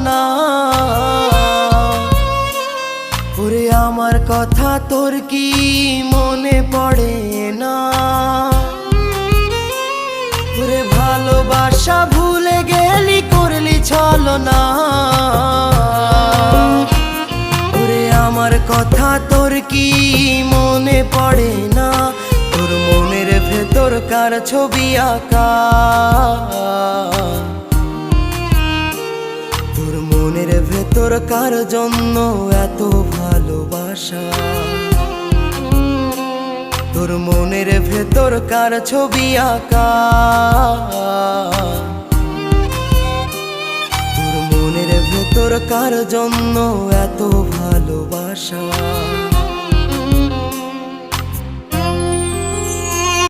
না। ওরে আমার কথা তোর কি মনে পড়ে না? ওরে ভালোবাসা ভুলে গেলি, করলি ছলনা। ওরে আমার কথা তোর কি মনে পড়ে না? তোর মনের ভেতর কার ছবি আঁকা? তোর মনের ভেতর কার জন্য এত ভালোবাসা? তোর মনের ভেতর কার ছবি আঁকা? তোর মনের ভেতর কার জন্য এত ভালোবাসা?